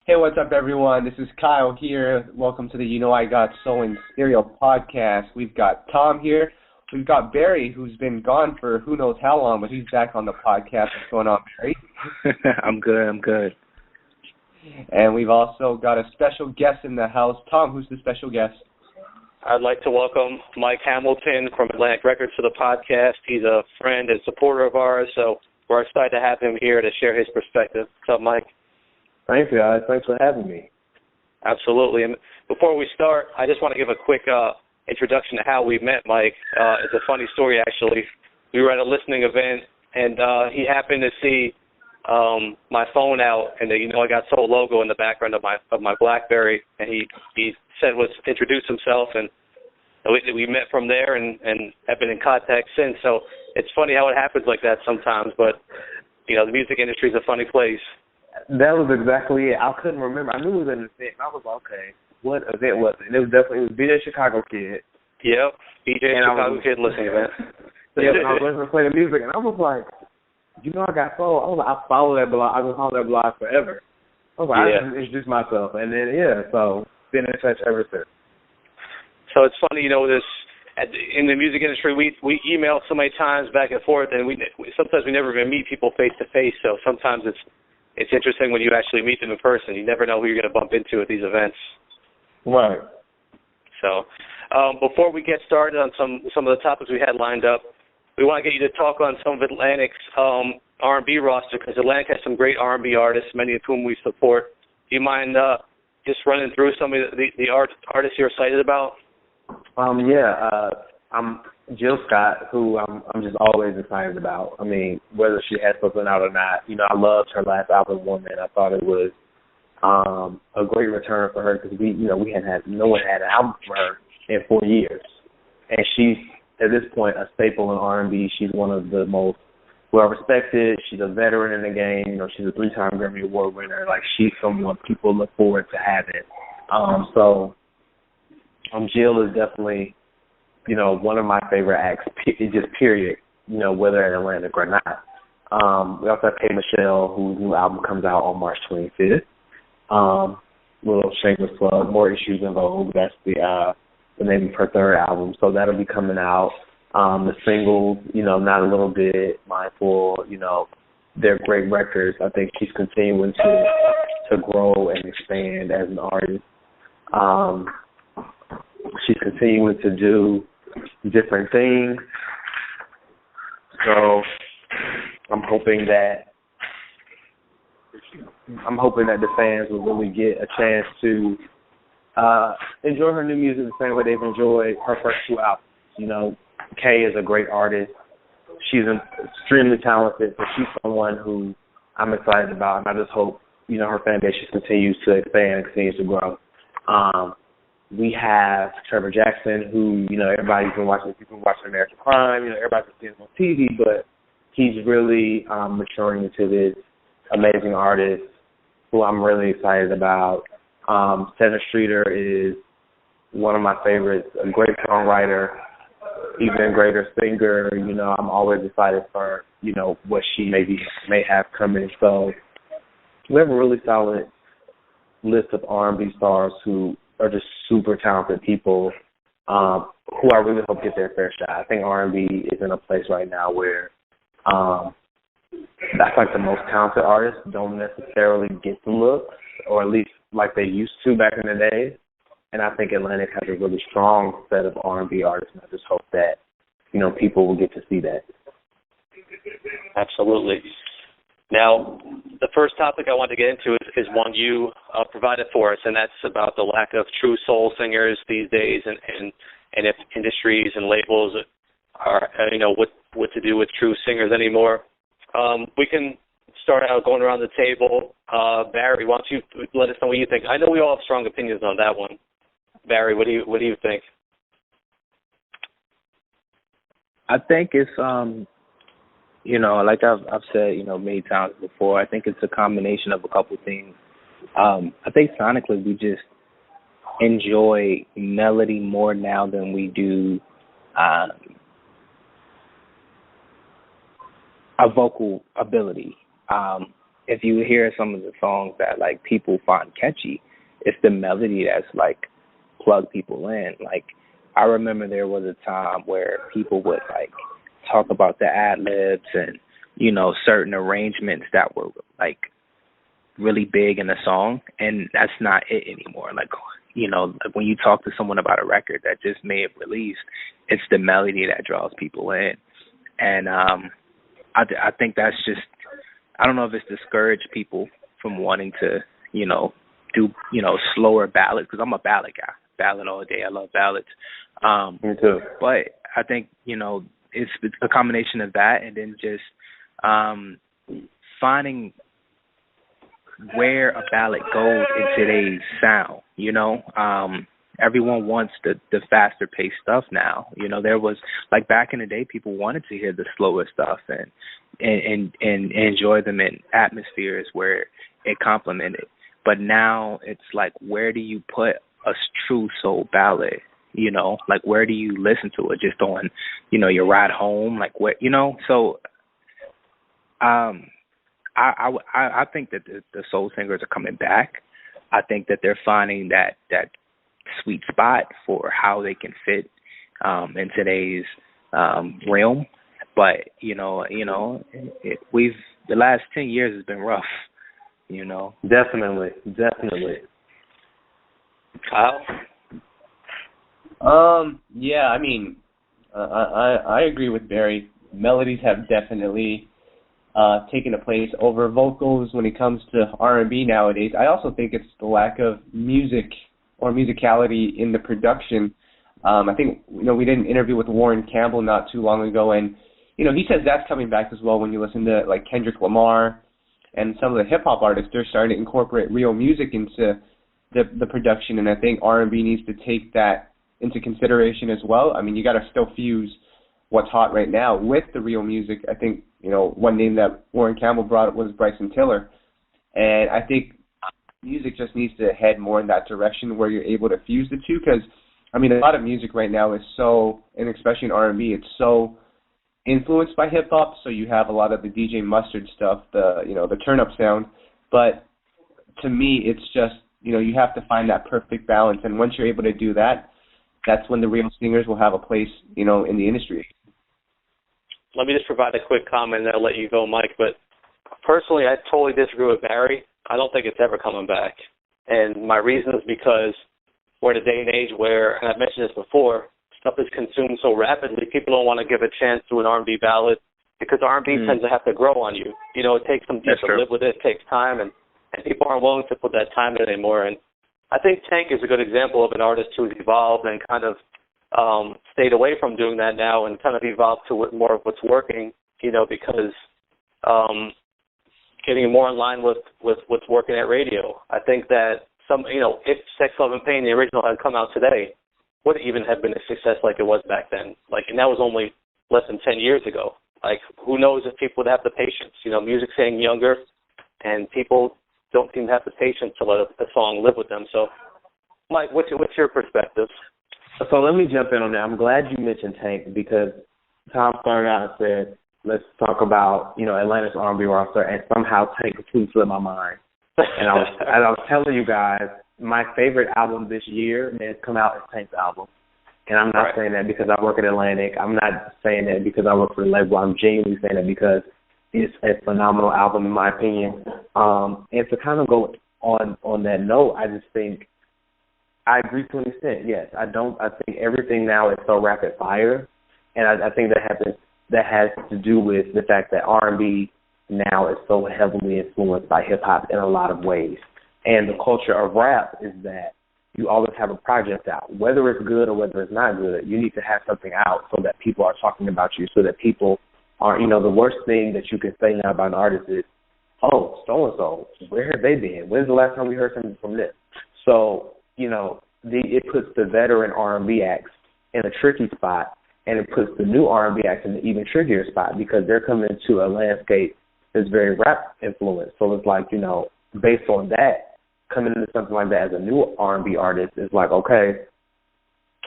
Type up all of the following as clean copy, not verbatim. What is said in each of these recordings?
Hey, what's up, everyone? This is Kyle here. Welcome to the You Know I Got Soul in Stereo podcast. We've got Tom here. We've got Barry, who's been gone for who knows how long, but he's back on the podcast. What's going on, Barry? I'm good. And we've also got a special guest in the house. Tom, who's the special guest? I'd like to welcome Mike Hamilton from Atlantic Records to the podcast. He's a friend and supporter of ours, so we're excited to have him here to share his perspective. What's up, Mike? Thanks, guys. Thanks for having me. Absolutely. And before we start, I just want to give a quick introduction to how we met, Mike. It's a funny story, actually. We were at a listening event, and he happened to see my phone out, and the You Know I Got Soul logo in the background of my BlackBerry, and he said introduce himself, and we met from there and have been in contact since. So it's funny how it happens like that sometimes, but you know, the music industry is a funny place. That was exactly it. I couldn't remember. I knew it was an event. I was like, okay, what event was it? And it was BJ Chicago Kid. Yep, BJ Chicago Kid listening event. Yeah, and I was listening to play the music, and I was like, you know I got soul. I was like, I follow that blog. I've been following that blog forever. I was like, I just introduced myself, and then so been in touch ever since. So it's funny, you know, in the music industry, we email so many times back and forth, and sometimes we never even meet people face to face. So sometimes it's interesting when you actually meet them in person. You never know who you're going to bump into at these events. Right. So before we get started on some of the topics we had lined up, we want to get you to talk on some of Atlantic's R&B roster, because Atlantic has some great R&B artists, many of whom we support. Do you mind just running through some of the artists you're excited about? I'm Jill Scott, who I'm just always excited about. I mean, whether she has something out or not, you know, I loved her last album, Woman. I thought it was a great return for her, because no one had an album for her in 4 years, and she's at this point a staple in R&B. She's one of the most well respected. She's a veteran in the game. You know, she's a 3-time Grammy Award winner. Like, she's someone people look forward to having. Jill is definitely, you know, one of my favorite acts, just period, you know, whether at Atlantic or not. We also have K. Michelle, whose new album comes out on March 25th. Little shameless plug, More Issues Than Vogue. That's the name of her third album. So that'll be coming out. The singles, you know, Not a Little Bit, Mindful, you know, they're great records. I think she's continuing to grow and expand as an artist. She's continuing to do different things. So I'm hoping that the fans will really get a chance to enjoy her new music the same way they've enjoyed her first 2 albums. You know, Kay is a great artist. She's extremely talented, so she's someone who I'm excited about, and I just hope, you know, her fan base just continues to expand and continues to grow. We have Trevor Jackson, who, you know, everybody's been watching. People watching American Crime. You know, everybody's been seeing him on TV, but he's really maturing into this amazing artist who I'm really excited about. Sevyn Streeter is one of my favorites, a great songwriter, even greater singer. You know, I'm always excited for, you know, what she may have coming. So we have a really solid list of R&B stars who are just super talented people who I really hope get their fair shot. I think R&B is in a place right now where that's like the most talented artists don't necessarily get the looks, or at least like they used to back in the day. And I think Atlantic has a really strong set of R&B artists, and I just hope that, you know, people will get to see that. Absolutely. Now, the first topic I want to get into is one you provided for us, and that's about the lack of true soul singers these days, and if industries and labels are, you know, what to do with true singers anymore. We can start out going around the table. Barry, why don't you let us know what you think? I know we all have strong opinions on that one. Barry, what do you think? I think it's you know, like I've said, you know, many times before, I think it's a combination of a couple things. I think sonically we just enjoy melody more now than we do a vocal ability. if you hear some of the songs that like people find catchy, it's the melody that's like plug people in. Like I remember there was a time where people would like talk about the ad libs and, you know, certain arrangements that were like really big in the song, and that's not it anymore. Like, you know, when you talk to someone about a record that just may have released, it's the melody that draws people in. And I think that's just, I don't know if it's discouraged people from wanting to, you know, do, you know, slower ballads, because I'm a ballad guy. Ballad all day. I love ballads. Me too. But I think, you know, it's a combination of that and then just finding where a ballad goes in today's sound, you know. Everyone wants the faster paced stuff now. You know, there was like back in the day, people wanted to hear the slower stuff and enjoy them in atmospheres where it complemented. But now it's like, where do you put a true soul ballad? You know, like where do you listen to it? Just on, you know, your ride home, like what, you know. So, I think that the soul singers are coming back. I think that they're finding that sweet spot for how they can fit in today's realm. But the last 10 years has been rough. You know, definitely. Kyle? Yeah, I mean, I agree with Barry. Melodies have definitely taken a place over vocals when it comes to R&B nowadays. I also think it's the lack of music or musicality in the production. I think, you know, we did an interview with Warren Campbell not too long ago, and, you know, he says that's coming back as well when you listen to, like, Kendrick Lamar and some of the hip-hop artists. They're starting to incorporate real music into the production, and I think R&B needs to take that into consideration as well. I mean, you got to still fuse what's hot right now with the real music. I think, you know, one name that Warren Campbell brought up was Bryson Tiller, and I think music just needs to head more in that direction where you're able to fuse the two, because, I mean, a lot of music right now is so, and especially in R&B, it's so influenced by hip-hop, so you have a lot of the DJ Mustard stuff, the turn-up sound, but to me, it's just, you know, you have to find that perfect balance, and once you're able to do that, that's when the real singers will have a place, you know, in the industry. Let me just provide a quick comment and I'll let you go, Mike, but personally, I totally disagree with Barry. I don't think it's ever coming back, and my reason is because we're in a day and age where, and I've mentioned this before, stuff is consumed so rapidly, people don't want to give a chance to an R&B ballad because R&B tends to have to grow on you. You know, it takes some time to live with it. It takes time, and people aren't willing to put that time in anymore. And I think Tank is a good example of an artist who's evolved and kind of stayed away from doing that now and kind of evolved to more of what's working, you know, because getting more in line with what's working at radio. I think that if Sex, Love, and Pain, the original, had come out today, would it even have been a success like it was back then? Like, and that was only less than 10 years ago. Like, who knows if people would have the patience? You know, music's getting younger, and people don't seem to have the patience to let a song live with them. So, Mike, what's your perspective? So let me jump in on that. I'm glad you mentioned Tank, because Tom started out and said, let's talk about, you know, Atlanta's R&B roster, and somehow Tank completely slipped my mind. And I was telling you guys, my favorite album this year has come out as Tank's album. And I'm not saying that because I work at Atlantic. I'm not saying that because I work for the label. I'm genuinely saying that because it's a phenomenal album in my opinion. And to kind of go on that note, I just think I agree to an extent. Yes, I think everything now is so rapid fire, and I think that has to do with the fact that R&B now is so heavily influenced by hip hop in a lot of ways. And the culture of rap is that you always have a project out. Whether it's good or whether it's not good, you need to have something out so that people are talking about you, so that people are, you know, the worst thing that you can say now about an artist is, oh, so-and-so, where have they been? When's the last time we heard something from this? So, you know, it puts the veteran R&B acts in a tricky spot, and it puts the new R&B acts in an even trickier spot because they're coming into a landscape that's very rap influenced. So it's like, you know, based on that, coming into something like that as a new R&B artist is like, okay,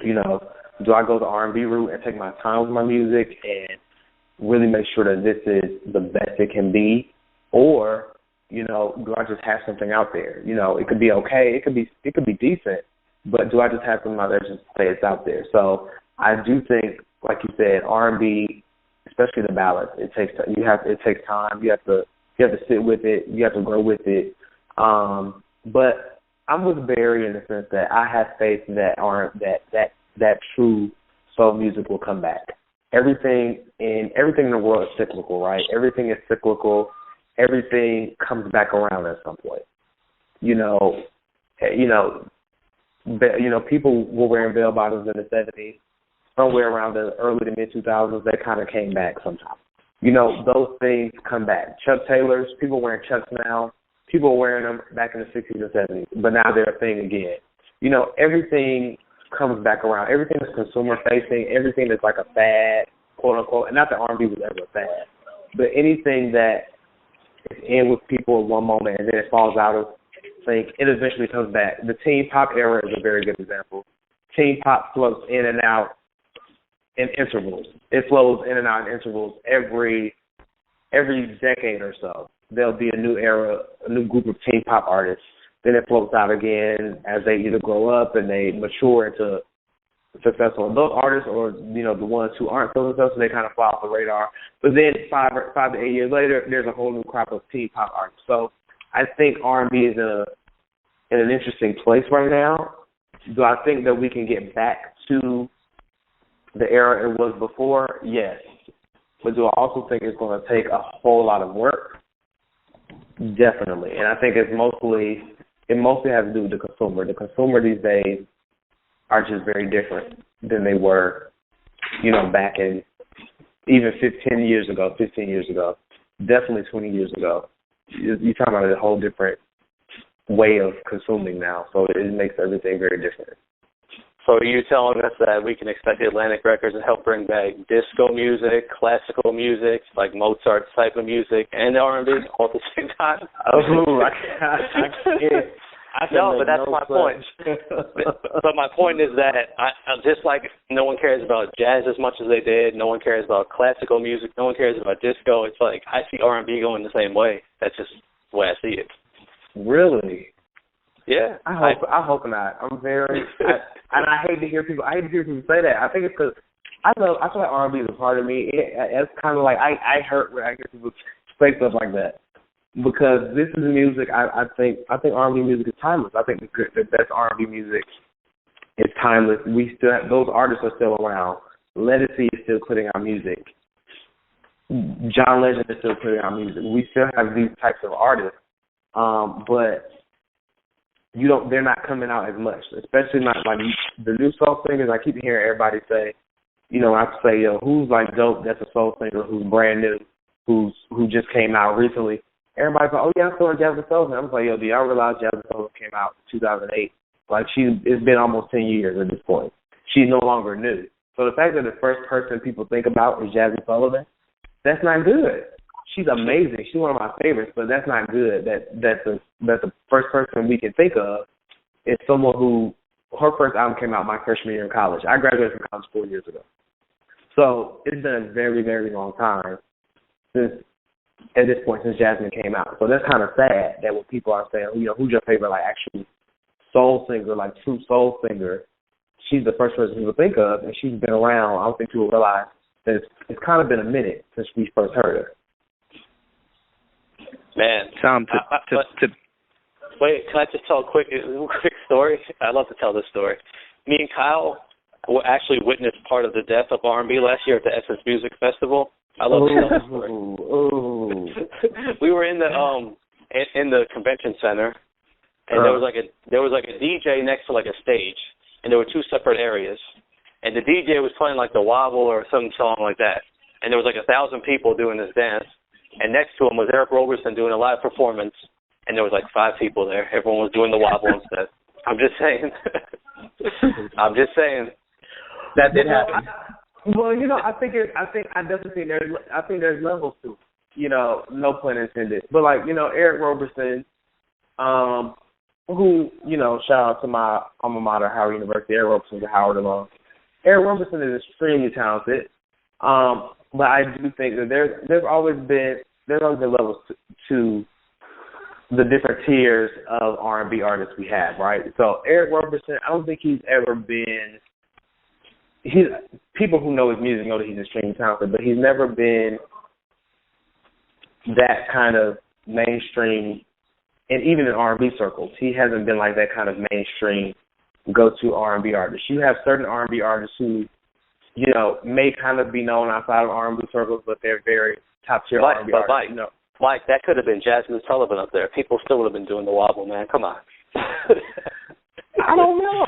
you know, do I go the R&B route and take my time with my music and really make sure that this is the best it can be, or You know, do I just have something out there? You know, it could be okay, it could be decent, but do I just have something out there just to say it's out there? So I do think, like you said, R&B, especially the ballads, it takes time. You have to sit with it. You have to grow with it. But I'm with Barry in the sense that I have faith that true soul music will come back. Everything in the world is cyclical, right? Everything is cyclical. Everything comes back around at some point. People were wearing bell bottoms in the 70s. Somewhere around the early to mid 2000s, they kind of came back sometime. Those things come back. Chuck Taylors, people wearing Chucks now. People were wearing them back in the 60s and 70s, but now they're a thing again. Everything comes back around. Everything is consumer facing. Everything is like a fad, quote unquote. And not that R&B was ever a fad, but anything that is in with people at one moment and then it falls out of sync, it eventually comes back. The teen pop era is a very good example. Teen pop floats in and out in intervals. It flows in and out in intervals every decade or so. There'll be a new era, a new group of teen pop artists. Then it floats out again as they either grow up and they mature into successful adult artists, or the ones who aren't so successful, they kind of fly off the radar. But then 5 to 8 years later, there's a whole new crop of teen pop artists. So I think R&B is in an interesting place right now. Do I think that we can get back to the era it was before? Yes. But do I also think it's going to take a whole lot of work? Definitely. And I think it mostly has to do with the consumer. The consumer these days are just very different than they were, back in even 15 years ago, definitely 20 years ago. You're talking about a whole different way of consuming now, so it makes everything very different. So are you telling us that we can expect Atlantic Records to help bring back disco music, classical music, like Mozart type of music, and R&B all at the same time? Oh, I can't. No, but that's my point. But my point is that just like no one cares about jazz as much as they did, no one cares about classical music, no one cares about disco. It's like I see R&B going the same way. That's just the way I see it. Really? Yeah. I hope not. I'm very, and I hate to hear people say that. I think it's because I feel like R&B is a part of me. It's kind of like I hurt when I hear people say stuff like that. Because this is music, I think R&B music is timeless. I think the best R&B music is timeless. We still have, those artists are still around. Legacy is still putting out music. John Legend is still putting out music. We still have these types of artists, but they're not coming out as much. Especially not like the new soul singers. I keep hearing everybody say, I say, who's like dope? That's a soul singer who's brand new, who just came out recently. Everybody's like, oh, yeah, I'm still in Jasmine Sullivan. I'm like, do y'all realize Jasmine Sullivan came out in 2008? Like, it's been almost 10 years at this point. She's no longer new. So the fact that the first person people think about is Jasmine Sullivan, that's not good. She's amazing. She's one of my favorites, but that's not good. That the first person we can think of is someone who, her first album came out my freshman year in college. I graduated from college 4 years ago. So it's been a very, very long time since Jasmine came out. So that's kind of sad that when people are saying, who's your favorite, like, actual soul singer, like, true soul singer, she's the first person people think of, and she's been around. I don't think people realize that it's kind of been a minute since we first heard her. Man. Tom, wait, can I just tell a quick story? I love to tell this story. Me and Kyle actually witnessed part of the death of R&B last year at the Essence Music Festival. I love to tell this story. We were in the convention center, and there was like a DJ next to like a stage, and there were two separate areas, and the DJ was playing like the Wobble or some song like that, and there was like 1,000 people doing this dance, and next to him was Eric Roberson doing a live performance, and there was like 5 people there. Everyone was doing the Wobble instead. I'm just saying. That did happen. Well, I definitely think there's levels to it. No pun intended. But like, Eric Roberson, who, shout out to my alma mater, Howard University. Eric Roberson's a Howard alum. Eric Roberson is extremely talented. But I do think that there's always been levels to the different tiers of R&B artists we have, right? So Eric Roberson, I don't think he's ever been. People who know his music know that he's extremely talented, but he's never been that kind of mainstream. And even in R&B circles, he hasn't been like that kind of mainstream go-to R&B artist. You have certain R&B artists who, may kind of be known outside of R&B circles, but they're very top-tier R&B artists. Mike, that could have been Jasmine Sullivan up there. People still would have been doing the wobble, man. Come on. I don't know.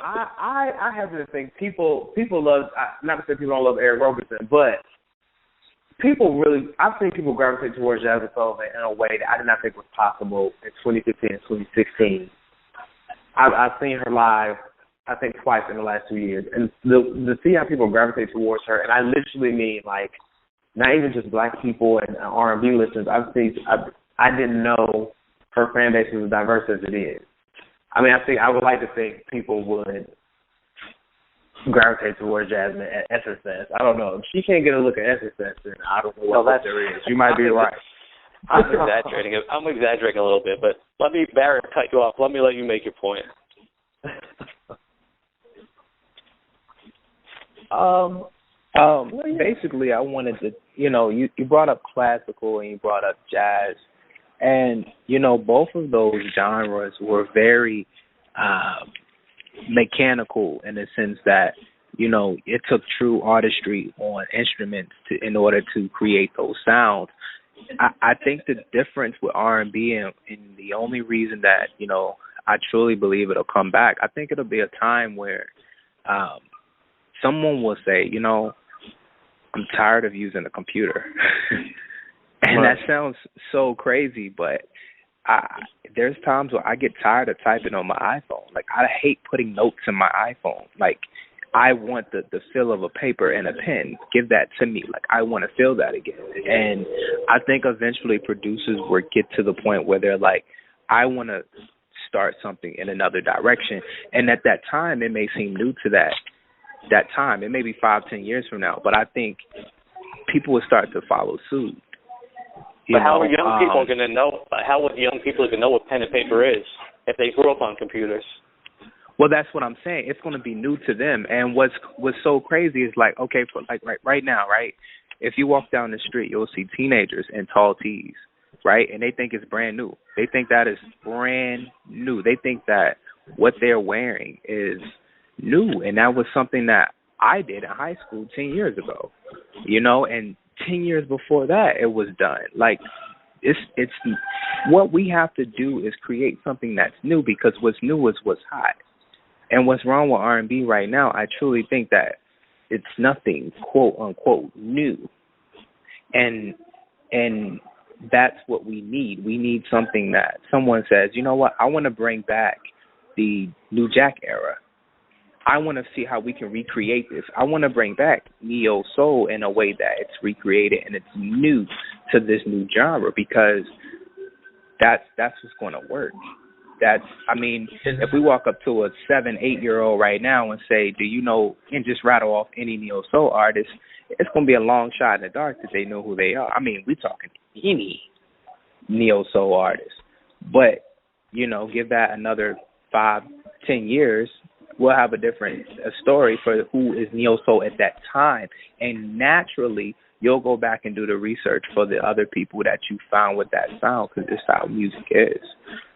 I happen to think people love, not to say people don't love Eric Roberson, but I've seen people gravitate towards Jasmine Sullivan in a way that I did not think was possible in 2015 and 2016. I've seen her live, I think, twice in the last 2 years. And to see how people gravitate towards her, and I literally mean, like, not even just black people and R&B listeners. I didn't know her fan base was as diverse as it is. I mean, I would like to think people would gravitate towards Jasmine at SSS. I don't know. If she can't get a look at SSS, then I don't know what there is. You might be right. I'm exaggerating. I'm exaggerating a little bit, but Barry, cut you off. Let me let you make your point. Basically, I wanted to, you brought up classical and you brought up jazz, and both of those genres were very mechanical in the sense that it took true artistry on instruments in order to create those sounds. I think the difference with R&B and the only reason that I truly believe it'll come back, I think it'll be a time where someone will say, I'm tired of using a computer. And that sounds so crazy, but there's times where I get tired of typing on my iPhone. Like, I hate putting notes in my iPhone. Like, I want the feel of a paper and a pen. Give that to me. Like, I want to feel that again. And I think eventually producers will get to the point where they're like, I want to start something in another direction. And at that time, it may seem new to that time. It may be 5-10 years from now, but I think people will start to follow suit. But how are young people going to know? How would young people even know what pen and paper is if they grew up on computers? Well, that's what I'm saying. It's going to be new to them. And what's so crazy is like, okay, for like right now, right? If you walk down the street, you'll see teenagers in tall tees, right? And they think it's brand new. They think that is brand new. They think that what they're wearing is new, and that was something that I did in high school 10 years ago, and 10 years before that it was done. Like, it's what we have to do is create something that's new, because what's new is what's hot. And what's wrong with R&B right now, I truly think that it's nothing quote unquote new, and that's what we need. We need something that someone says, you know what, I want to bring back the New Jack era. I want to see how we can recreate this. I want to bring back neo soul in a way that it's recreated and it's new to this new genre, because that's what's going to work. If we walk up to a 7-8-year-old right now and say, do you know, and just rattle off any neo soul artist, it's going to be a long shot in the dark that they know who they are. I mean, we're talking any neo soul artist, but give that another 5-10 years, we'll have a story for who is neo soul at that time, and naturally you'll go back and do the research for the other people that you found with that sound, because this is how music is.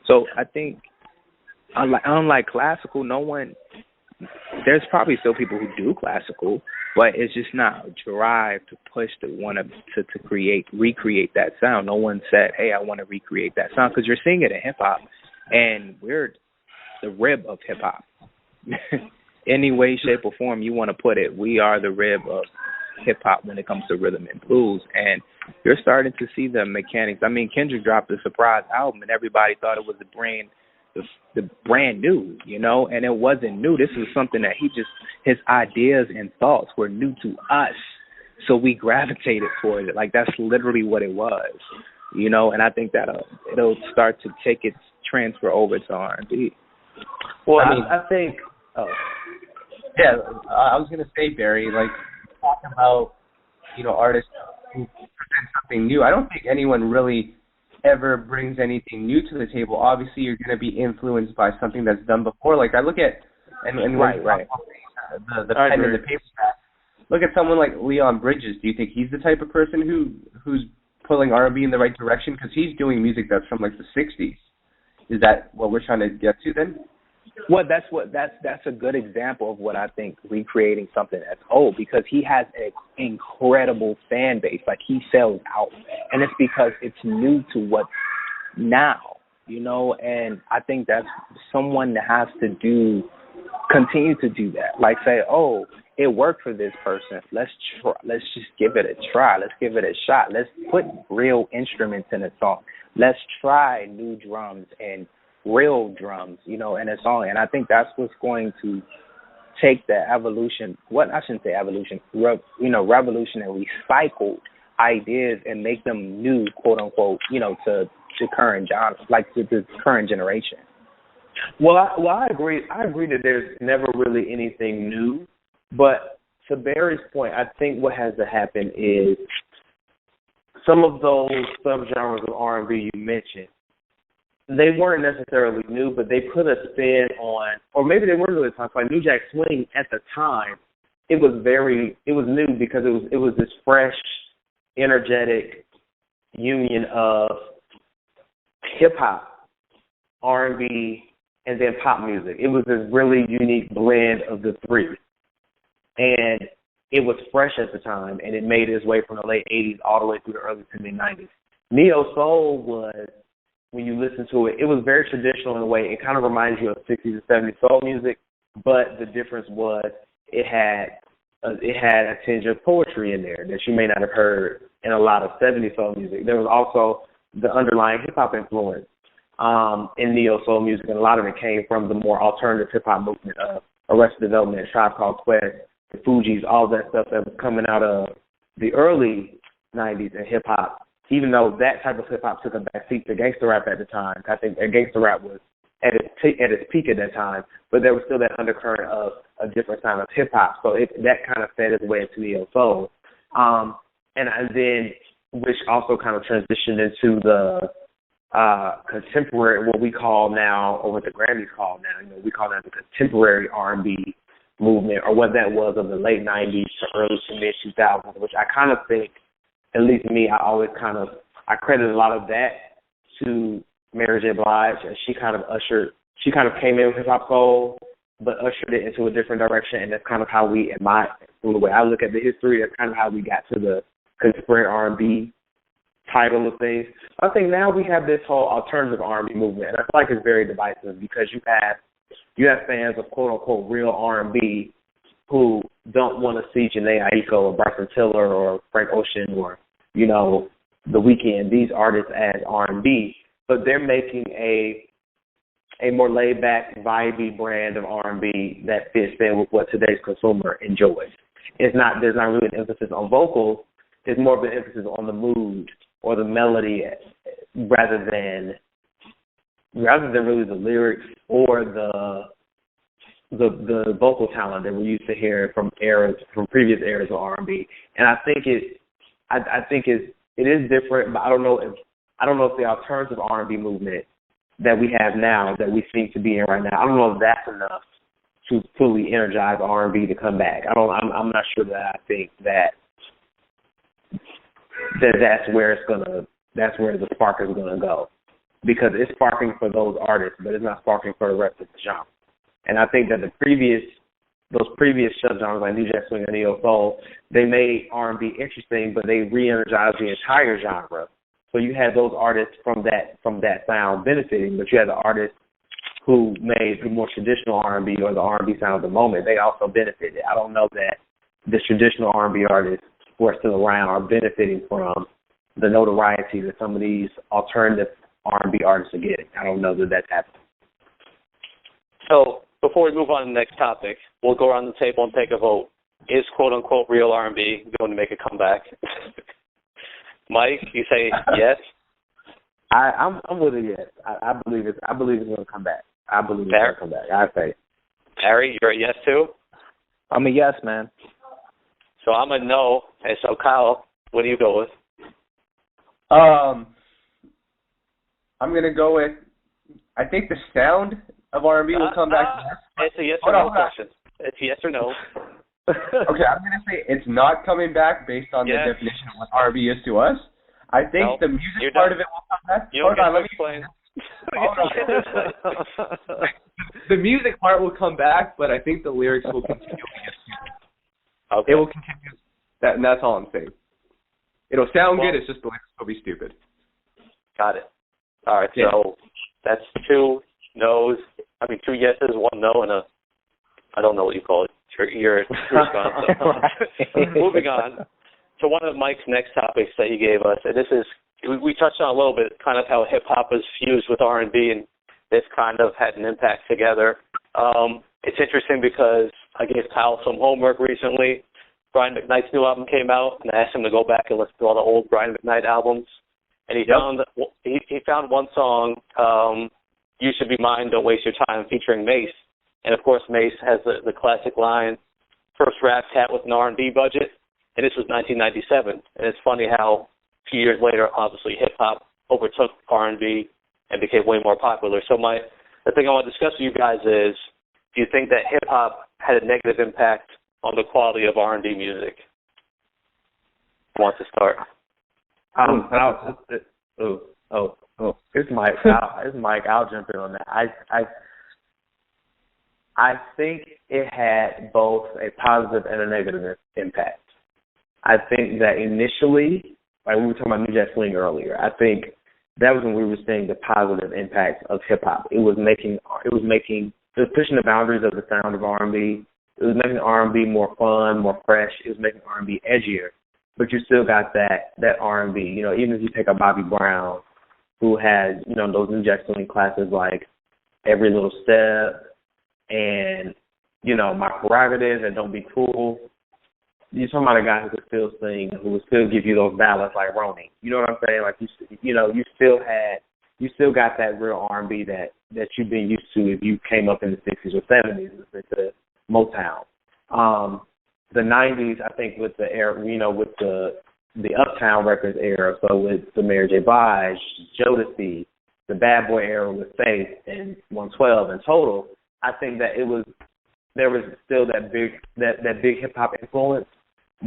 So I think, unlike classical, there's probably still people who do classical, but it's just not a drive to push to want to recreate that sound. No one said, hey, I want to recreate that sound, because you're seeing it in hip hop, and we're the rib of hip hop. Any way, shape, or form you want to put it, we are the rib of hip hop when it comes to rhythm and blues, and you're starting to see the mechanics. I mean, Kendrick dropped a surprise album, and everybody thought it was the brand new, and it wasn't new. This was something that his ideas and thoughts were new to us, so we gravitated towards it. Like, that's literally what it was, and I think that it'll start to take its transfer over to R&B. Well, I think. I was going to say, Barry, like, talking about, artists who present something new, I don't think anyone really ever brings anything new to the table, obviously you're going to be influenced by something that's done before. Like I look at, and right. The pen and the paper. Look at someone like Leon Bridges. Do you think he's the type of person who's pulling R&B in the right direction? Because he's doing music that's from like the 60s. Is that what we're trying to get to then? Well, that's a good example of what I think recreating something that's old, because he has an incredible fan base. Like, he sells out, and it's because it's new to what's now, you know. And I think that's someone that has to continue to do that. Like, say, oh, it worked for this person. Let's just give it a try. Let's give it a shot. Let's put real instruments in a song. Let's try new drums and real drums, you know, in a song. And I think that's what's going to take the evolution, I shouldn't say evolution, revolution and recycled ideas and make them new, quote unquote, you know, to current genre, like to the current generation. Well, I agree. I agree that there's never really anything new, but to Barry's point, I think what has to happen is some of those subgenres of R&B you mentioned, they weren't necessarily new, but they put a spin on, or maybe they weren't really talking like New Jack Swing at the time. It was new because it was this fresh, energetic union of hip hop, R&B, and then pop music. It was this really unique blend of the three, and it was fresh at the time, and it made its way from the late '80s all the way through the early to mid '90s. Neo soul was, when you listen to it, it was very traditional in a way. It kind of reminds you of 60s and 70s soul music, but the difference was it had a tinge of poetry in there that you may not have heard in a lot of 70s soul music. There was also the underlying hip-hop influence in neo soul music, and a lot of it came from the more alternative hip-hop movement of Arrested Development, Tribe Called Quest, the Fugees, all that stuff that was coming out of the early 90s in hip-hop. Even though that type of hip-hop took a backseat to gangster rap at the time, I think gangster rap was at its peak at that time, but there was still that undercurrent of a different sound of hip-hop. So that kind of fed its way into neo-soul. And then, which also kind of transitioned into the contemporary, what we call now, or what the Grammys call now, you know, we call that the contemporary R&B movement, or what that was of the late 90s to early to mid 2000s, which I kind of think, at least me, I credit a lot of that to Mary J. Blige, as she kind of came in with hip hop soul, but ushered it into a different direction, and that's kind of how from the way I look at the history, that's kind of how we got to the contemporary R&B title of things. I think now we have this whole alternative R&B movement, and I feel like it's very divisive because you have fans of quote unquote real R&B who don't want to see Jhené Aiko or Bryson Tiller or Frank Ocean or, you know, The Weeknd, these artists as R&B, but they're making a more laid-back, vibey brand of R&B that fits in with what today's consumer enjoys. There's not really an emphasis on vocals. There's more of an emphasis on the mood or the melody rather than really the lyrics or the vocal talent that we're used to hearing from previous eras of R&B. And I think it is different, but I don't know if the alternative R&B movement that we have now, that we seem to be in right now, I don't know if that's enough to fully energize R&B to come back. I'm not sure that I think that's where the spark is gonna go, because it's sparking for those artists, but it's not sparking for the rest of the genre. And I think that those previous subgenres like New Jack Swing and neo soul, they made R&B interesting, but they re-energized the entire genre. So you had those artists from that sound benefiting, but you had the artists who made the more traditional R&B or the R&B sound of the moment. They also benefited. I don't know that the traditional R&B artists who are still around are benefiting from the notoriety that some of these alternative R&B artists are getting. I don't know that that's happening. So before we move on to the next topic, we'll go around the table and take a vote. Is quote-unquote real R&B going to make a comeback? Mike, you say yes? I'm with a yes. I believe it's going to come back. I believe it's going to come back. I say. Barry, you're a yes too? I'm a yes, man. So I'm a no. And so Kyle, what do you go with? I'm gonna go with. I think the sound of R&B will come back. It's a yes or no question. It's yes or no. Okay, I'm gonna say it's not coming back based on the definition of what R&B is to us. I think the music part of it will come back. Hold on, let me explain. The music part will come back, but I think the lyrics will continue to get stupid. Okay. It will continue. And that's all I'm saying. It'll sound good. It's just the lyrics will be stupid. Got it. All right. So that's 2 no's. I mean, 2 yeses, 1 no, and I don't know what you call it. Your response. Moving on to one of Mike's next topics that he gave us, and this is we touched on a little bit, kind of how hip hop is fused with R&B, and this kind of had an impact together. It's interesting because I gave Kyle some homework recently. Brian McKnight's new album came out, and I asked him to go back and listen to all the old Brian McKnight albums. And he found one song, "You Should Be Mine, Don't Waste Your Time," featuring Mace. And of course, Mace has the classic line, "First rap cat with an R&B budget," and this was 1997. And it's funny how a few years later, obviously, hip hop overtook R&B and became way more popular. So the thing I want to discuss with you guys is, do you think that hip hop had a negative impact on the quality of R&B music? Who wants to start? It's Mike. It's Mike. I'll jump in on that. I think it had both a positive and a negative impact. I think that initially, like we were talking about New Jack Swing earlier, I think that was when we were seeing the positive impact of hip hop. It was pushing the boundaries of the sound of R&B. It was making R&B more fun, more fresh. It was making R&B edgier. But you still got that R&B. You know, even if you take a Bobby Brown, who has, you know, those New Jack Swing classes like Every Little Step and, you know, My Prerogative and Don't Be Cool. You're talking about a guy who could still sing, who would still give you those ballads like Ronnie. You know what I'm saying? Like, you still got that real R&B that you've been used to if you came up in the 60s or 70s listening to Motown. The 90s, I think, with the era, you know, with the Uptown Records era, so with the Mary J. Blige, Jodeci, the Bad Boy era with Faith and 112 in total, I think that there was still that big hip hop influence,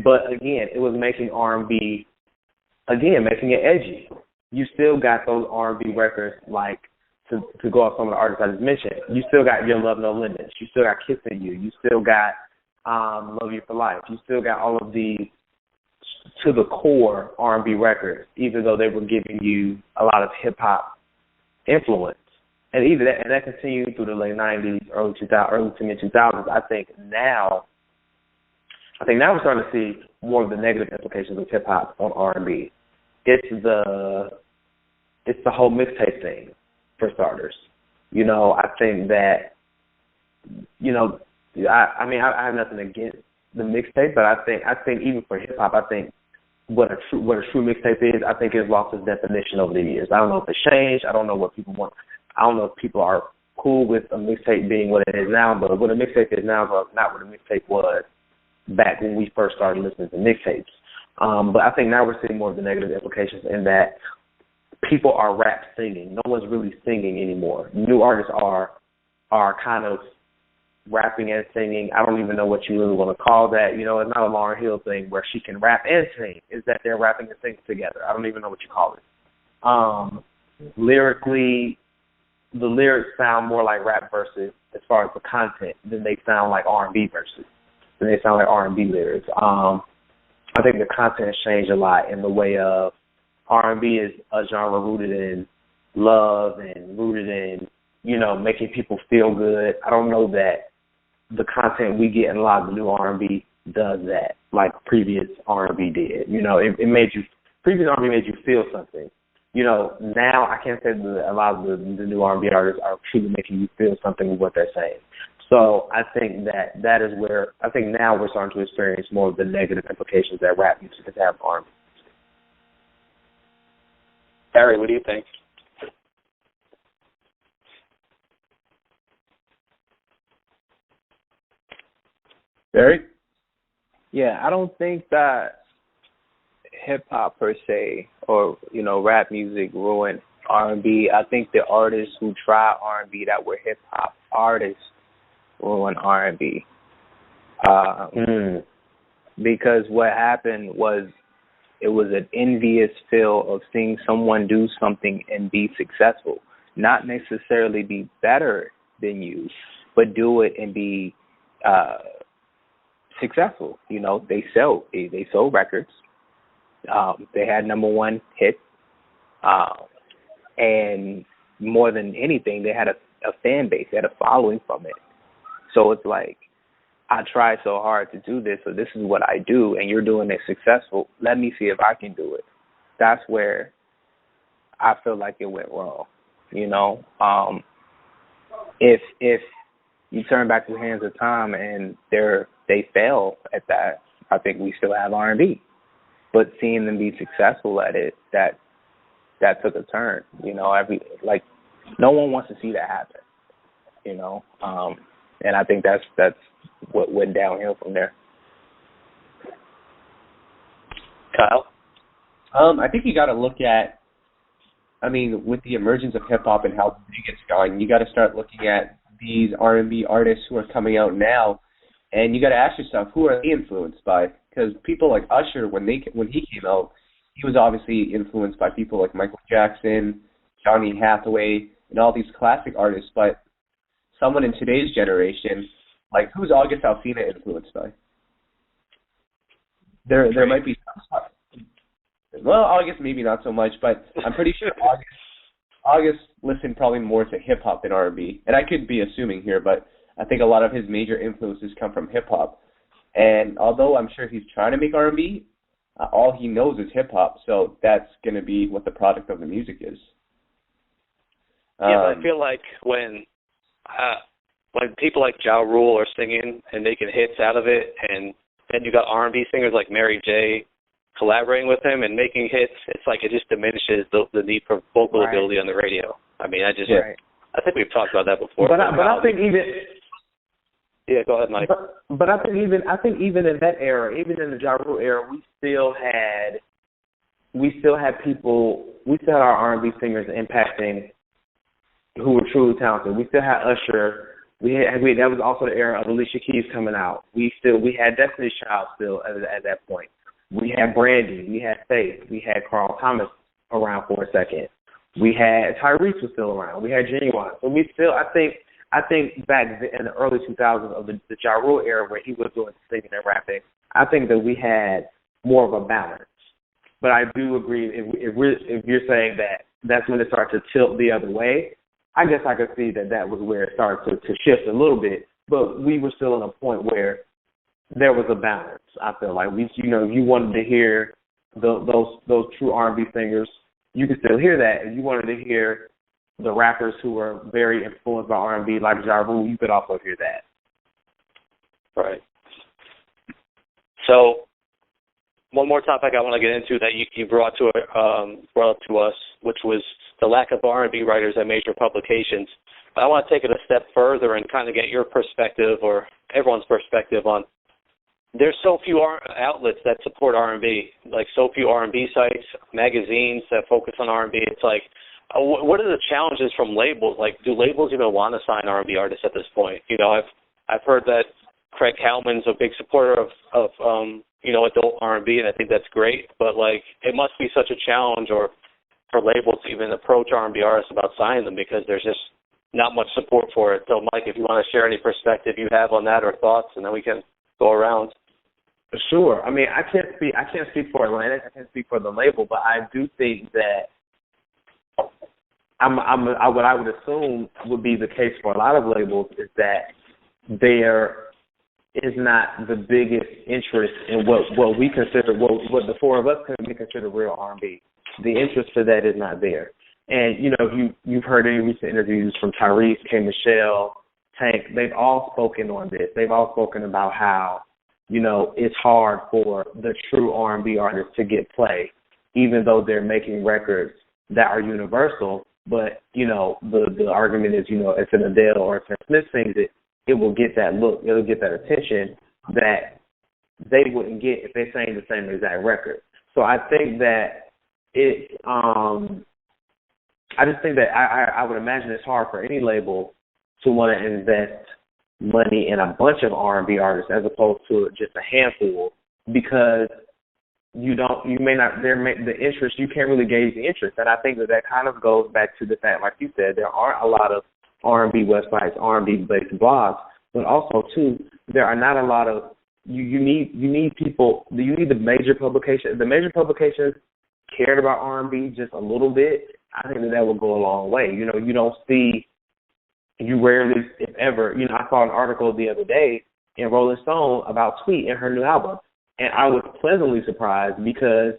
but again, it was making R&B, making it edgy. You still got those R&B records, like to go off some of the artists I just mentioned. You still got Your Love No Limits. You still got Kissing You. You still got Love You for Life. You still got all of the to the core R&B records, even though they were giving you a lot of hip hop influence. And even that continued through the late 90s, early to mid 2000s. I think now we're starting to see more of the negative implications of hip hop on R&B. It's the whole mixtape thing, for starters. You know, I think that, you know, I mean, I have nothing against the mixtape, but I think even for hip hop, I think what a true mixtape is, I think it's lost its definition over the years. I don't know if it's changed. I don't know what people want. I don't know if people are cool with a mixtape being what it is now, but what a mixtape is now is not what a mixtape was back when we first started listening to mixtapes. But I think now we're seeing more of the negative implications in that people are rap singing. No one's really singing anymore. New artists are kind of rapping and singing. I don't even know what you really want to call that. You know, it's not a Lauryn Hill thing where she can rap and sing. It's that they're rapping and singing together. I don't even know what you call it. Lyrically, the lyrics sound more like rap verses as far as the content than they sound like R&B verses. Than they sound like R&B lyrics. I think the content has changed a lot in the way of R&B is a genre rooted in love and rooted in, you know, making people feel good. I don't know that the content we get in a lot of the new R&B does that like previous R&B did. You know, previous R&B made you feel something. You know, now I can't say that a lot of the new R&B artists are truly making you feel something with what they're saying. So I think that is where, I think now we're starting to experience more of the negative implications that rap music has had on R&B. Barry, what do you think? Barry? Yeah, I don't think that hip-hop per se or, you know, rap music ruined R&B. I think the artists who tried R&B that were hip hop artists were on R&B. Because what happened was it was an envious feel of seeing someone do something and be successful, not necessarily be better than you, but do it and be successful. You know, they sold records. They had number one hit, and more than anything, they had a fan base, they had a following from it. So it's like, I tried so hard to do this, so this is what I do, and you're doing it successful. Let me see if I can do it. That's where I feel like it went wrong. You know, if you turn back the hands of time and they fail at that, I think we still have R&B. But seeing them be successful at it, that took a turn. You know, no one wants to see that happen. You know, and I think that's what went downhill from there. Kyle? I think you got to look at, with the emergence of hip-hop and how big it's going, you got to start looking at these R&B artists who are coming out now, and you got to ask yourself, who are they influenced by? Because people like Usher, when he came out, he was obviously influenced by people like Michael Jackson, Johnny Hathaway, and all these classic artists, but someone in today's generation, like, who's August Alsina influenced by? There might be some. Well, August maybe not so much, but I'm pretty sure August listened probably more to hip-hop than R&B. And I could be assuming here, but I think a lot of his major influences come from hip-hop. And although I'm sure he's trying to make R&B, all he knows is hip-hop, so that's going to be what the product of the music is. Yeah, but I feel like when people like Ja Rule are singing and making hits out of it, and then you got R&B singers like Mary J. collaborating with him and making hits, it's like it just diminishes the need for vocal ability on the radio. I think we've talked about that before. But I think even yeah, go ahead, Mike. But I think even in that era, even in the Ja Rule era, we still had our R&B singers impacting who were truly talented. We still had Usher. That was also the era of Alicia Keys coming out. We had Destiny's Child still at that point. We had Brandy. We had Faith. We had Carl Thomas around for a second. We had Tyrese was still around. We had Genuine. So we still, I think back in the early 2000s of the Ja Rule era where he was doing singing and rapping, I think that we had more of a balance. But I do agree if you're saying that that's when it started to tilt the other way, I guess I could see that was where it started to shift a little bit. But we were still in a point where there was a balance. I feel like you wanted to hear those true R&B singers, you could still hear that. If you wanted to hear the rappers who were very influenced by R&B, like Ja Rule, you could also hear that. Right. So, one more topic I want to get into that you brought up to us, which was the lack of R&B writers at major publications. But I want to take it a step further and kind of get your perspective or everyone's perspective on. There's so few outlets that support R&B, like so few R&B sites, magazines that focus on R&B. It's like, what are the challenges from labels? Like, do labels even want to sign R&B artists at this point? You know, I've heard that Craig Howman's a big supporter of adult R&B, and I think that's great. But like, it must be such a challenge for labels to even approach R&B artists about signing them because there's just not much support for it. So, Mike, if you want to share any perspective you have on that or thoughts, and then we can go around. Sure. I mean, I can't speak for Atlantic. I can't speak for the label, but I do think that what I would assume would be the case for a lot of labels is that there is not the biggest interest in what we consider, what the four of us consider real R&B. The interest for that is not there. And, you've heard any recent interviews from Tyrese, K. Michelle, Tank. They've all spoken on this. They've all spoken about how, it's hard for the true R&B artists to get play, even though they're making records that are universal. But, the argument is, if an Adele or if a Smith sings it, it will get that look, it'll get that attention that they wouldn't get if they sang the same exact record. So I think that I just think that I would imagine it's hard for any label to want to invest money in a bunch of R&B artists as opposed to just a handful, because the interest, you can't really gauge the interest. And I think that kind of goes back to the fact, like you said, there aren't a lot of R&B websites, R&B based blogs, but also too, there are not a lot of, you need people, you need the major publications. The major publications cared about R&B just a little bit. I think that would go a long way. You know, you rarely, if ever, I saw an article the other day in Rolling Stone about Tweet and her new album. And I was pleasantly surprised, because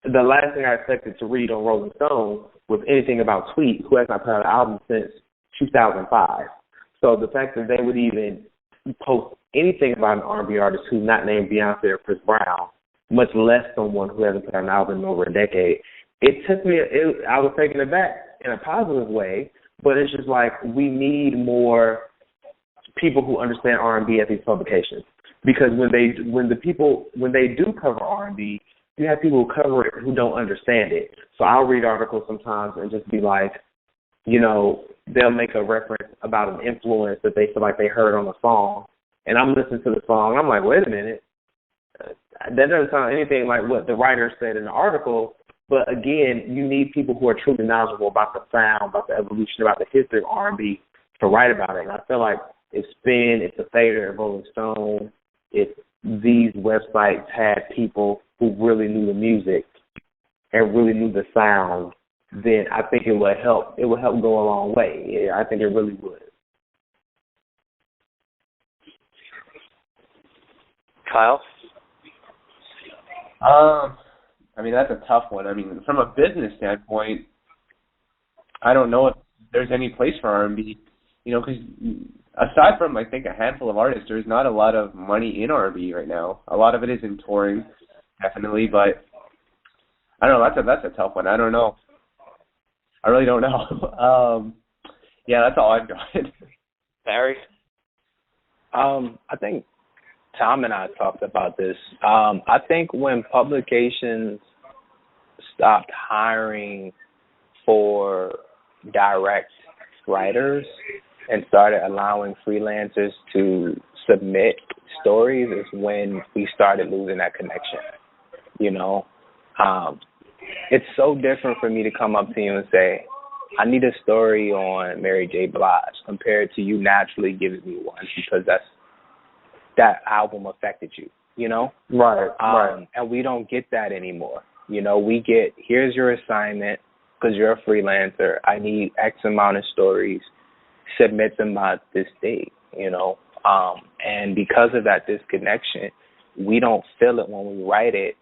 the last thing I expected to read on Rolling Stone was anything about Tweet, who has not put out an album since 2005. So the fact that they would even post anything about an R&B artist who's not named Beyonce or Chris Brown, much less someone who hasn't put out an album in over a decade, I was taken aback in a positive way, but it's just like, we need more people who understand R&B at these publications. Because when they do cover R&B, you have people who cover it who don't understand it. So I'll read articles sometimes and just be like, they'll make a reference about an influence that they feel like they heard on a song, and I'm listening to the song, and I'm like, wait a minute, that doesn't sound anything like what the writer said in the article. But again, you need people who are truly knowledgeable about the sound, about the evolution, about the history of R&B to write about it. And I feel like if Spin, if the Fader, if Rolling Stone, if these websites had people who really knew the music and really knew the sound, then I think it would help. It would help go a long way. Yeah, I think it really would. Kyle? I mean, that's a tough one. I mean, from a business standpoint, I don't know if there's any place for R&B, because aside from, I think, a handful of artists, there's not a lot of money in R&B right now. A lot of it is in touring, definitely, but I don't know. That's a tough one. I don't know. I really don't know. Yeah, that's all I've got. Barry? I think Tom and I talked about this. I think when publications stopped hiring for direct writers and started allowing freelancers to submit stories is when we started losing that connection. It's so different for me to come up to you and say, I need a story on Mary J. Blige, compared to you naturally giving me one, because that album affected you, Right. And we don't get that anymore. We get, here's your assignment, because you're a freelancer. I need X amount of stories. Submit them by this date, And because of that disconnection, we don't feel it when we write it.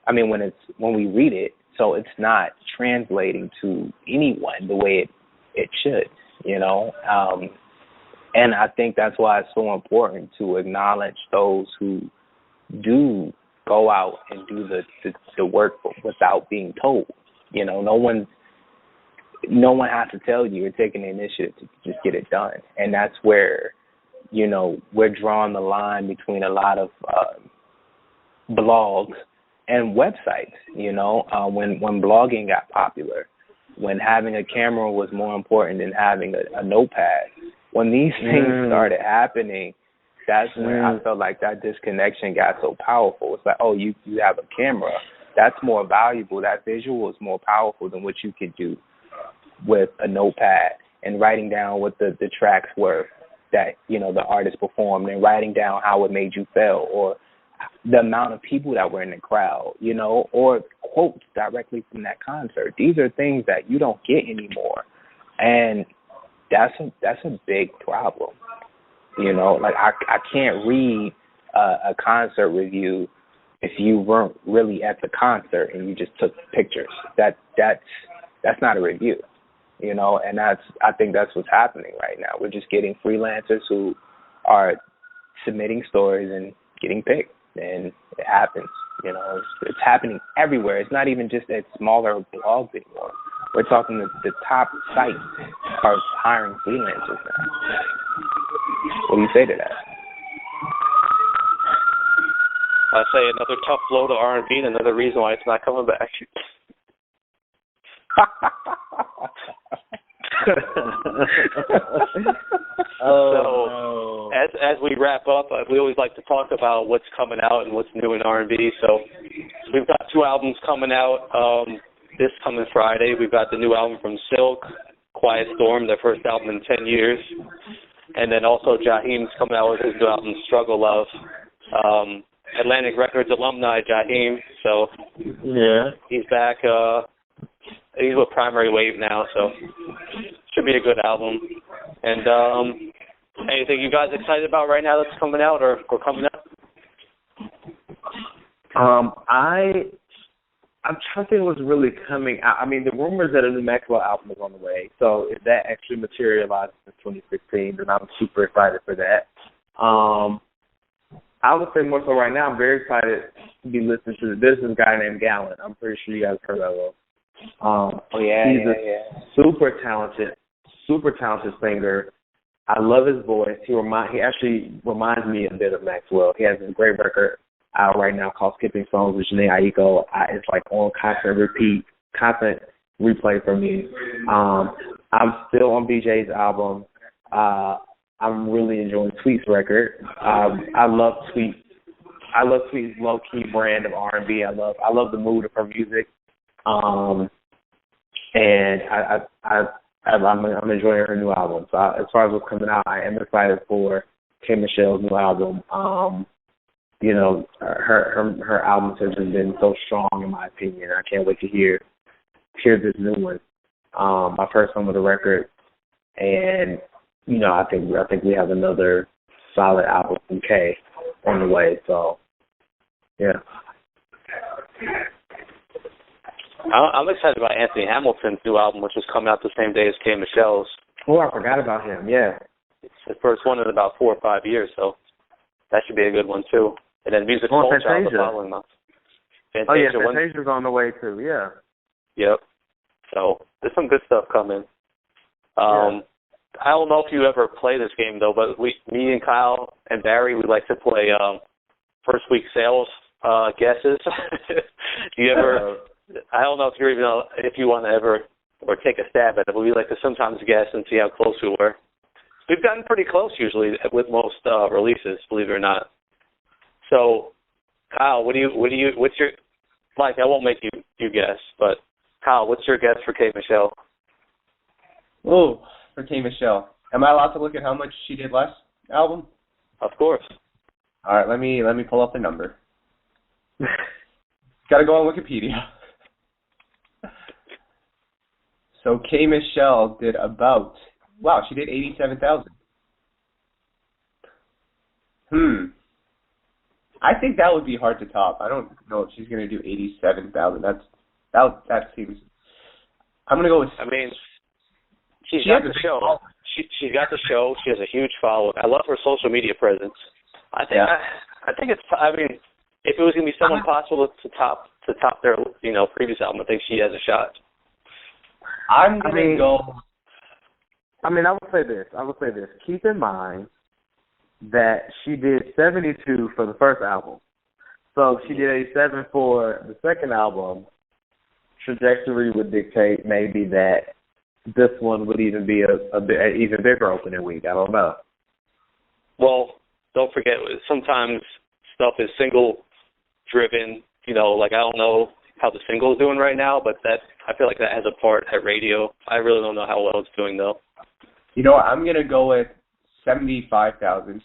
I mean, when we read it, so it's not translating to anyone the way it should, And I think that's why it's so important to acknowledge those who do go out and do the work without being told. No one has to tell you. You're taking the initiative to just get it done. And that's where, we're drawing the line between a lot of blogs and websites, when blogging got popular, when having a camera was more important than having a notepad. When these things started happening, that's when I felt like that disconnection got so powerful. It's like, oh, you have a camera. That's more valuable. That visual is more powerful than what you could do with a notepad and writing down what the tracks were that, the artist performed, and writing down how it made you feel, or the amount of people that were in the crowd, or quotes directly from that concert. These are things that you don't get anymore. And that's a big problem. Like I can't read a concert review if you weren't really at the concert and you just took pictures. That's not a review, And I think that's what's happening right now. We're just getting freelancers who are submitting stories and getting picked, and it happens. It's happening everywhere. It's not even just at smaller blogs anymore. We're talking the top sites are hiring freelancers now. What do you say to that? I say another tough blow to R&B, and another reason why it's not coming back. So as we wrap up, we always like to talk about what's coming out and what's new in R&B. So we've got 2 albums coming out this coming Friday. We've got the new album from Silk, Quiet Storm, their first album in 10 years. And then also Jaheim's coming out with his new album, Struggle Love. Atlantic Records alumni, Jaheim. So he's back. He's with Primary Wave now, so should be a good album. And anything you guys excited about right now that's coming out or coming up? I'm trying to think what's really coming out. I mean, the rumors that a new Maxwell album is on the way. So if that actually materializes in 2016, then I'm super excited for that. I would say more so right now, I'm very excited to be listening to this guy named Gallen. I'm pretty sure you guys heard of him. He's a super talented singer. I love his voice. He actually reminds me a bit of Maxwell. He has a great record out right now called Skipping Songs with Jhené Aiko. It's like on constant replay for me. I'm still on BJ's album. I'm really enjoying Sweet's record. I love Sweet's low key brand of R&B. I love the mood of her music. And I'm enjoying her new album. So as far as what's coming out, I am excited for K. Michelle's new album. You know, her albums have just been so strong in my opinion. I can't wait to hear this new one. I've heard some of the records, and you know, I think we have another solid album from K on the way. So yeah. I'm excited about Anthony Hamilton's new album, which is coming out the same day as K. Michelle's. Oh, I forgot about him. Yeah, it's the first one in about 4 or 5 years, so that should be a good one too. And then Music Soul Child the following month. Fantasia's on the way too. Yeah. Yep. So there's some good stuff coming. I don't know if you ever play this game though, but me and Kyle and Barry, we like to play first week sales guesses. Do you ever? I don't know if you want to ever or take a stab at it, but we like to sometimes guess and see how close we were. We've gotten pretty close usually with most releases, believe it or not. So, Kyle, what's your, Mike, I won't make you guess, but Kyle, what's your guess for K. Michelle? Oh, for K. Michelle. Am I allowed to look at how much she did last album? Of course. All right, let me pull up the number. Got to go on Wikipedia. So K. Michelle did she did 87,000. I think that would be hard to top. I don't know if she's going to do 87,000. That seems. I'm going to go with. I mean, she's got the show. She's got the show. She has a huge following. I love her social media presence. I think it's. I mean, if it was going to be someone possible to top their previous album, I think she has a shot. I'm going to go. I will say this. Keep in mind that she did 72 for the first album. So if she did 87 for the second album, trajectory would dictate maybe that this one would even be an even bigger opening week. I don't know. Well, don't forget, sometimes stuff is single-driven. Like I don't know how the single is doing right now, but I feel like that has a part at radio. I really don't know how well it's doing, though. You know what? I'm going to go with 75,000.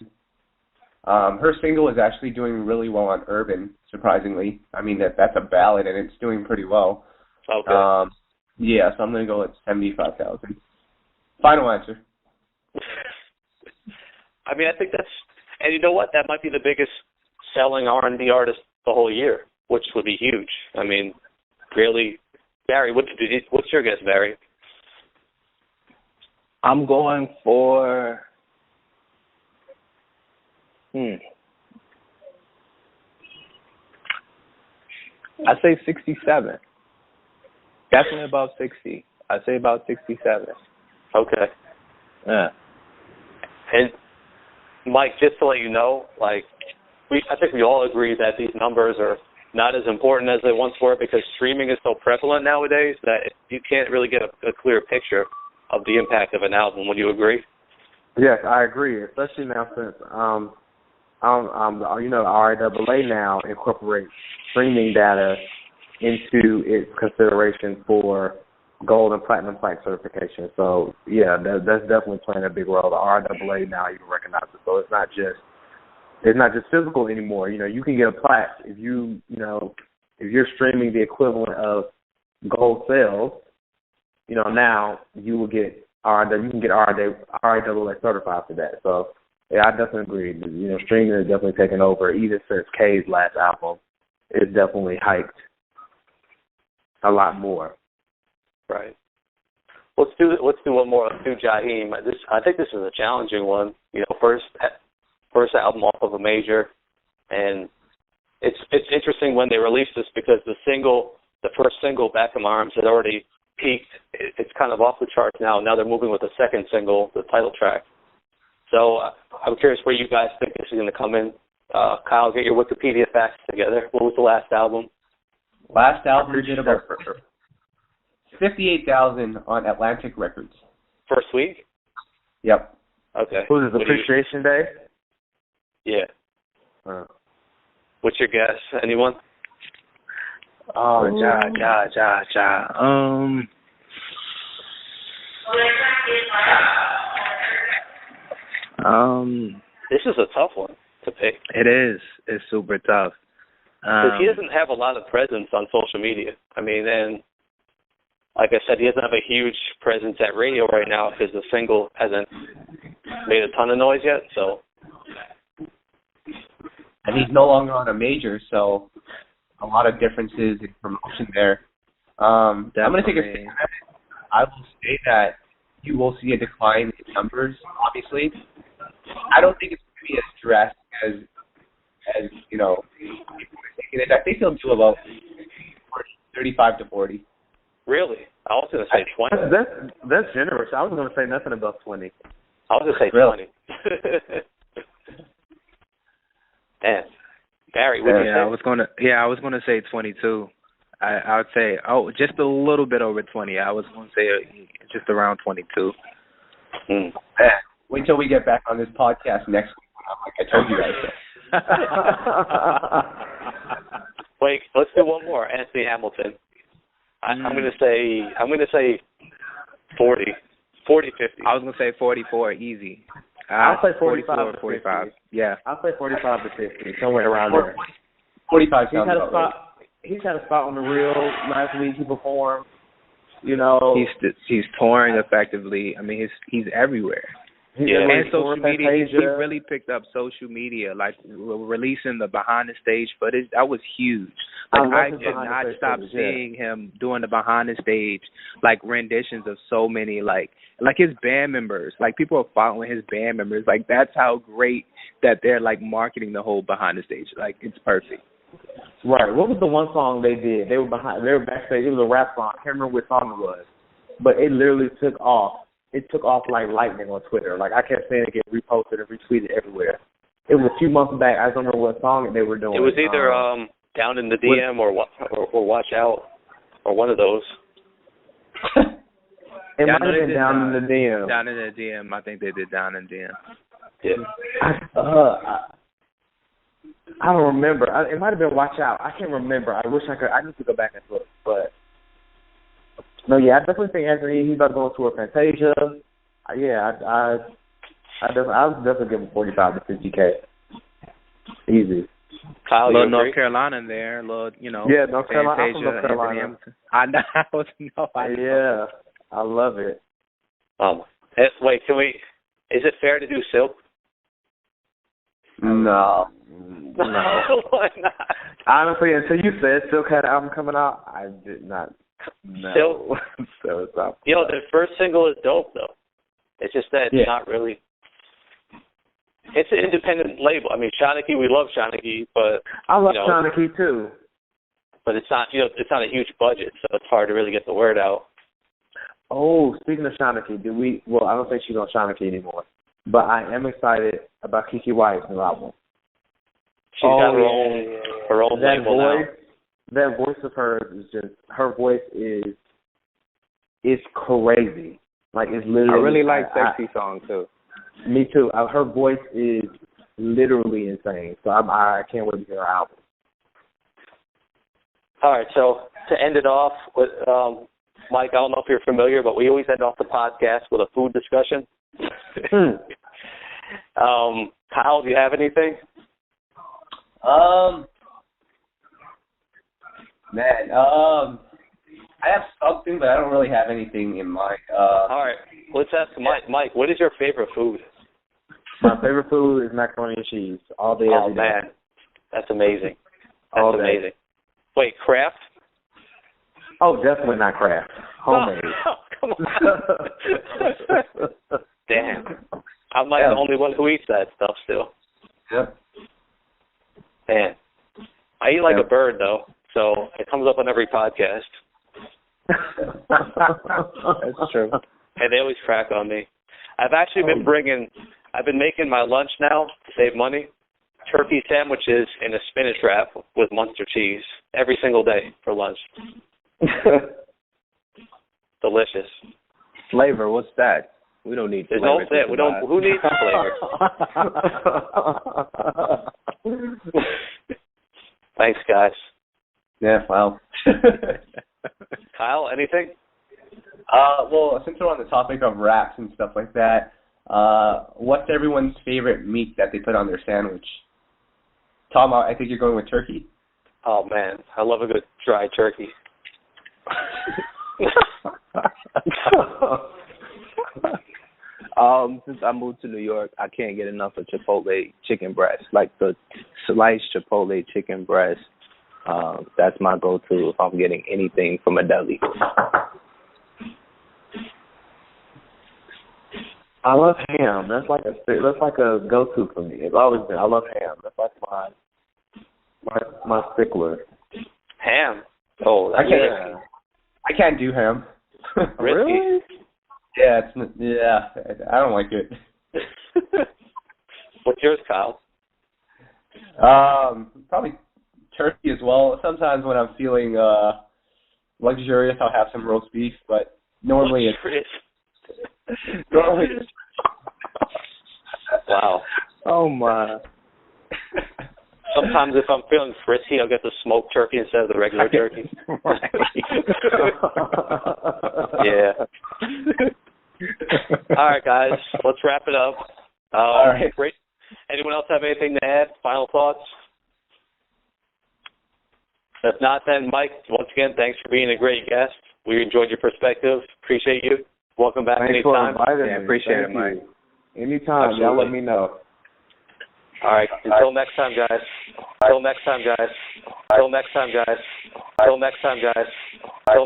Her single is actually doing really well on Urban, surprisingly. I mean, that's a ballad, and it's doing pretty well. Okay. So I'm going to go with 75,000. Final answer. I mean, I think and you know what? That might be the biggest selling R&B artist the whole year, which would be huge. I mean, really. Barry, what's your guess, Barry? I'm going for I say 67. Definitely about 60. I say about 67. Okay. Yeah. And Mike, just to let you know, I think we all agree that these numbers are not as important as they once were because streaming is so prevalent nowadays that you can't really get a clear picture of the impact of an album. Would you agree? Yes, I agree. Especially now since RIAA now incorporates streaming data into its consideration for gold and platinum plaque certification. So yeah, that's definitely playing a big role. The RIAA now even recognizes it. So it's not just physical anymore. You can get a plaque if if you're streaming the equivalent of gold sales. Now you will get you can get RIAA certified for that. So yeah, I definitely agree. Streaming is definitely taken over. Even since K's last album, it's definitely hiked a lot more. Right. Let's do one more. Let's do Jaheim. I think this is a challenging one. First album off of a major, and it's interesting when they released this because the first single, Back of My Arms, had already peaked. It's kind of off the charts now. Now they're moving with the second single, the title track. So I'm curious where you guys think this is going to come in. Kyle, get your Wikipedia facts together. What was the last album? Last album did about 58,000 on Atlantic Records. First week? Yep. Okay. Who's it, Appreciation Day? Yeah. What's your guess? Anyone? Oh, ja. This is a tough one to pick. It is. It's super tough. Because he doesn't have a lot of presence on social media. I mean, and like I said, he doesn't have a huge presence at radio right now because the single hasn't made a ton of noise yet. So, and he's no longer on a major, so a lot of differences in promotion there. I'm going to take a stab at it. I will say that you will see a decline in numbers, obviously. I don't think it's going to be as drastic as people are thinking it. I think he'll do about 35 to 40. Really? I was going to say 20. That's generous. I was going to say nothing above 20. I was going to say 20. Man. Barry, what do you say? I was going to say 22. I would say, just a little bit over 20. I was going to say just around 22. Wait till we get back on this podcast next week. Like I told you guys. Wait, let's do one more. Anthony Hamilton. I'm going to say 40, 50. I was going to say 44, easy. I'll say 45 to 45. 50. Yeah. I'll say 45 to 50, somewhere around there. 45 sounds about right. He's had a spot on the reel last week. He performed. He's touring effectively. I mean, he's everywhere. And social media. He really picked up social media, like releasing the behind the stage footage. That was huge. Like I did not stop seeing him doing the behind the stage, like renditions of so many, like his band members. Like people are following his band members. Like that's how great that they're like marketing the whole behind the stage. Like it's perfect. Right. What was the one song they did? They were backstage. It was a rap song. I can't remember what song it was, but it literally took off. It took off like lightning on Twitter. Like I kept seeing it get reposted and retweeted everywhere. It was a few months back. I don't remember what song they were doing. It was either Down in the DM or Watch Out or one of those. It might have been Down in the DM. Down in the DM. I think they did Down in the DM. Yeah. I don't remember. It might have been Watch Out. I can't remember. I wish I could. I need to go back and look. But no, yeah, I definitely think Anthony. He's about to go to a Fantasia. Yeah, I was definitely giving 45 to 50K. Easy. Kyle, little North Carolina in there, Yeah, North Carolina. I'm from North Carolina. I know. Yeah, I love it. Wait, is it fair to do Silk? No. Why not? Honestly, until you said Silk had an album coming out, I did not know. So it's not. The first single is dope, though. It's just that it's not really. It's an independent label. I mean, Shawnee, we love Shawnee, but I love Shawnee too. But it's not, it's not a huge budget, so it's hard to really get the word out. Oh, speaking of Shawnee, well, I don't think she's on Shawnee anymore, but I am excited about Keke White's new album. She's got her own that label voice, now. That voice of hers is just, her voice is crazy. Like, it's literally. I really like Sexy Song, too. Me too. Her voice is literally insane. So I can't wait to hear her album. All right, so to end it off with, Mike, I don't know if you're familiar, but we always end off the podcast with a food discussion. Kyle, do you have anything? I have something, but I don't really have anything in mind. All right, let's ask Mike. Mike, what is your favorite food? My favorite food is macaroni and cheese all day, every day. Oh, man. That's amazing. All That's day. amazing. Wait, Kraft? Oh, definitely not Kraft. Homemade. Oh, come on. Damn. I'm like the only one who eats that stuff still. Yep. Man. I eat like a bird, though, so it comes up on every podcast. That's true. And they always crack on me. I've actually been making my lunch now to save money. Turkey sandwiches in a spinach wrap with Munster cheese every single day for lunch. Delicious. Flavor, what's that? We don't need There's flavor. no fit. Who needs flavor? Thanks, guys. Yeah, well. Kyle, anything? Well, since we're on the topic of wraps and stuff like that, what's everyone's favorite meat that they put on their sandwich? Tom, I think you're going with turkey. Oh, man. I love a good dry turkey. Since I moved to New York, I can't get enough of Chipotle chicken breast. Like the sliced Chipotle chicken breast, that's my go-to if I'm getting anything from a deli. I love ham. That's like a go-to for me. It's always been. I love ham. That's like my stickler. Ham? Oh, that's I can't do ham. Really? Yeah, I don't like it. What's yours, Kyle? Probably turkey as well. Sometimes when I'm feeling luxurious, I'll have some roast beef, but normally normally it's wow. Oh my. Sometimes if I'm feeling frisky, I'll get the smoked turkey instead of the regular turkey. Yeah. All right, guys, let's wrap it up. All right. Great. Anyone else have anything to add? Final thoughts? If not, then Mike, once again, thanks for being a great guest. We enjoyed your perspective. Appreciate you. Welcome back anytime. Yeah, appreciate it, Mike. Anytime. Absolutely. Y'all let me know. All right. Until next time, guys. Until next time, guys. Until next time, guys. Until next time, guys. Until next